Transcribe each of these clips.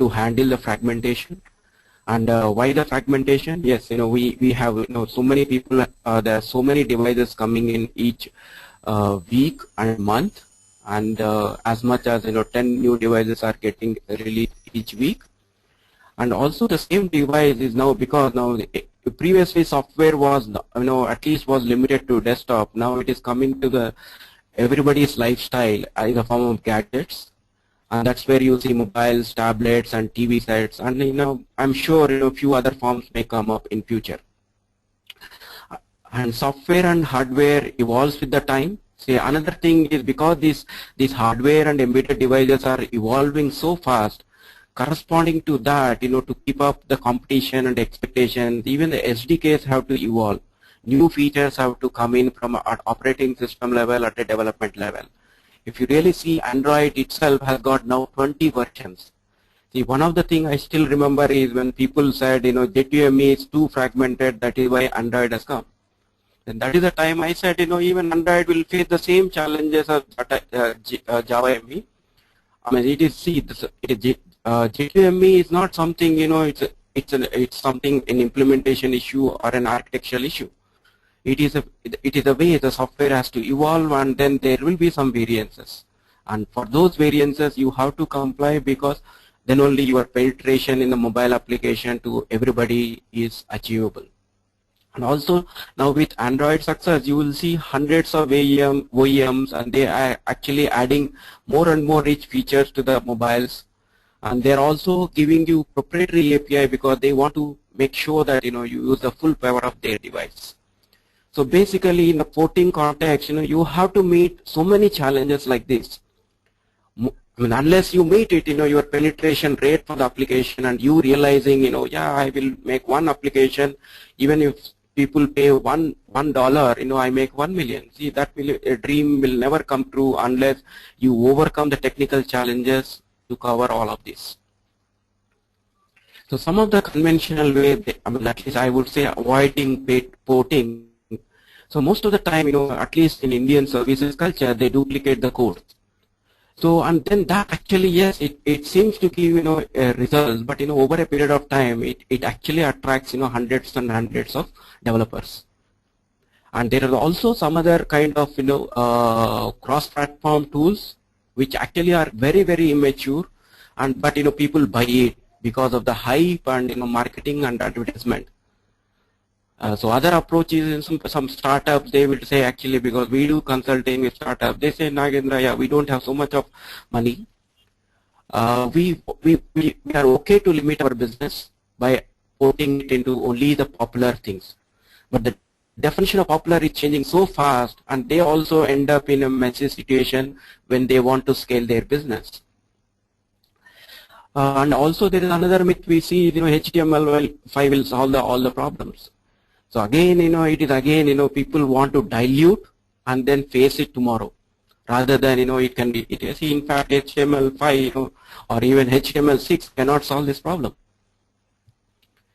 to handle the fragmentation. And why the fragmentation? Yes, we have so many people. There are so many devices coming in each week and month, and as much as 10 new devices are getting released each week. And also the same device is now, because now previously software was at least was limited to desktop. Now it is coming to the everybody's lifestyle in the form of gadgets. And that's where you see mobiles, tablets, and TV sets, and I'm sure a few other forms may come up in future. And software and hardware evolves with the time. See, another thing is, because these hardware and embedded devices are evolving so fast, corresponding to that, to keep up the competition and expectations, even the SDKs have to evolve. New features have to come in from an operating system level at a development level. If you really see, Android itself has got now 20 versions. See, one of the things I still remember is when people said, JVME is too fragmented, that is why Android has come. And that is the time I said, even Android will face the same challenges as Java ME. I mean, it is, see, JVME is not something, it's something, an implementation issue or an architectural issue. It is a way the software has to evolve, and then there will be some variances. And for those variances, you have to comply, because then only your penetration in the mobile application to everybody is achievable. And also, now with Android success, you will see hundreds of OEMs, and they are actually adding more and more rich features to the mobiles. And they're also giving you proprietary API, because they want to make sure that you use the full power of their device. So basically, in the porting context, you have to meet so many challenges like this. I mean, unless you meet it, your penetration rate for the application, and you realizing, yeah, I will make one application, even if people pay $1, I make 1 million. See, that a dream will never come true unless you overcome the technical challenges to cover all of this. So some of the conventional ways, at least I would say, avoiding porting. So most of the time, at least in Indian services culture, they duplicate the code. So, and then that actually, yes, it seems to give, results, but, over a period of time, it actually attracts, hundreds and hundreds of developers. And there are also some other kind of, cross-platform tools, which actually are very, very immature, but, people buy it because of the hype and, marketing and advertisement. So other approaches in some startups, they will say, actually, because we do consulting with startups, they say, Nagendra, yeah, we don't have so much of money. We are okay to limit our business by putting it into only the popular things. But the definition of popular is changing so fast, and they also end up in a messy situation when they want to scale their business. And also there is another myth we see, HTML5 will solve all the problems. So again, it is again, people want to dilute and then face it tomorrow, rather than, it can be, see, in fact, HTML5, or even HTML6 cannot solve this problem.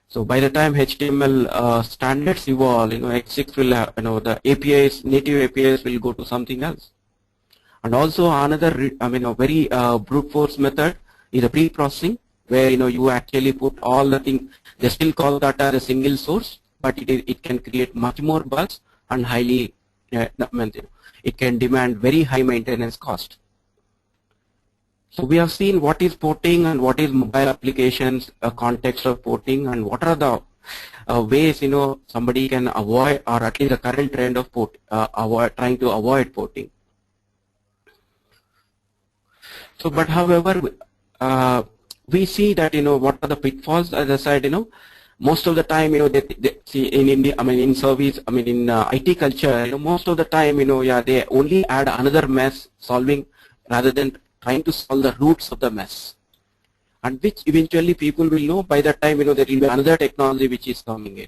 So by the time HTML standards evolve, H6 will have, the APIs, native APIs will go to something else. And also another, very brute force method is a pre-processing, where, you actually put all the things, they still call that as a single source, but it can create much more bugs and highly, it can demand very high maintenance cost. So we have seen what is porting and what is mobile applications, a context of porting, and what are the ways, somebody can avoid, or at least the current trend of trying to avoid porting. So, but however, we see that, what are the pitfalls, as I said, most of the time, they see in India, in service, in IT culture, most of the time, they only add another mess solving rather than trying to solve the roots of the mess. And which eventually people will know by the time, there will be another technology which is coming in.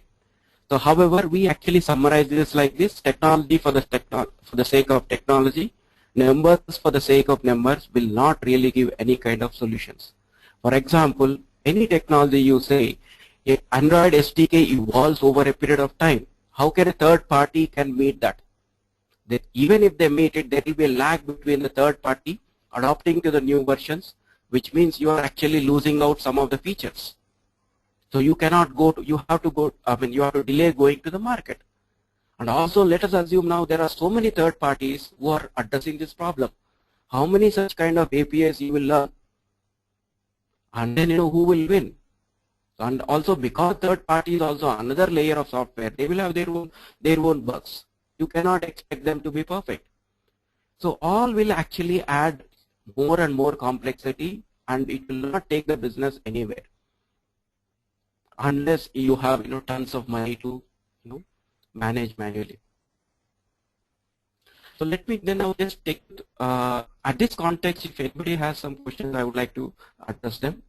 So, however, we actually summarize this like this: technology for the sake of technology, numbers for the sake of numbers will not really give any kind of solutions. For example, any technology you say, if Android SDK evolves over a period of time, how can a third party can meet that? That even if they meet it, there will be a lag between the third party adopting to the new versions which means you are actually losing out some of the features. So you cannot go to, you have to go, you have to delay going to the market. And also let us assume now there are so many third parties who are addressing this problem. How many such kind of APIs you will learn? And then who will win? And also because third party is also another layer of software, they will have their own bugs. You cannot expect them to be perfect. So all will actually add more and more complexity, and it will not take the business anywhere unless you have tons of money to manage manually. So let me then now just take at this context, if anybody has some questions, I would like to address them.